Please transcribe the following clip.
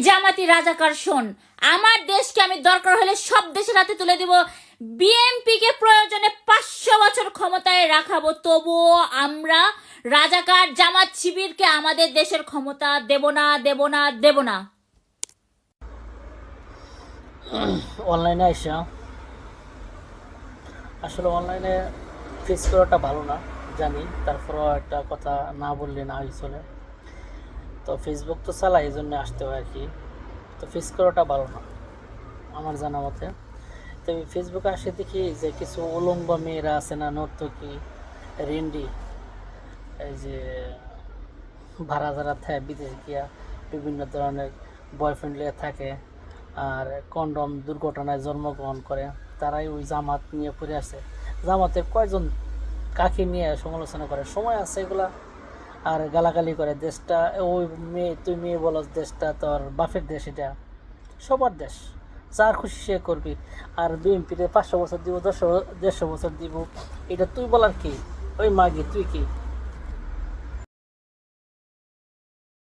জামাতি রাজাকার শোন, আমার দেশকে আমি দরকার হলে সব দেশের হাতে তুলে দিব। বিএনপি কে প্রয়োজনে 500 বছর ক্ষমতায় রাখাবো, তবুও আমরা রাজাকার জামাত শিবিরকে আমাদের দেশের ক্ষমতা দেব না, দেব না, দেব না। অনলাইনে আইসা আসলে অনলাইনে ফেস করাটা ভালো না জানি, তারপরেও একটা কথা না বললে না চলে। তো ফেসবুক তো চালাই, এই জন্য আসতে হয় আর কি। তো ফেস করাটা ভালো না আমার জানা মতে। তো ফেসবুকে আসে দেখি যে কিছু উলঙ্গ মেয়েরা আছে না, নর্তকী, রেন্ডি, এই যে ভাড়া যারা থাকে বিদেশে গিয়া বিভিন্ন ধরনের বয়ফ্রেন্ড লিয়ে থাকে আর কন্ডম দুর্ঘটনায় জন্মগ্রহণ করে, তারাই ওই জামাত নিয়ে পড়ে আছে। জামাতের কয়জন কাকে নিয়ে সমালোচনা করে, সময় আছে এগুলা, আর গালাগালি করে দেশটা। ওই মেয়ে, তুই মেয়ে বলস দেশটা তোর বাপের দেশ, এটা সবার দেশ, যার খুশি সে করবি। আর বিএনপিতে 500 বছর দিব, 150 বছর দিব, এটা তুই বলার কি? ওই মাগি তুই কি?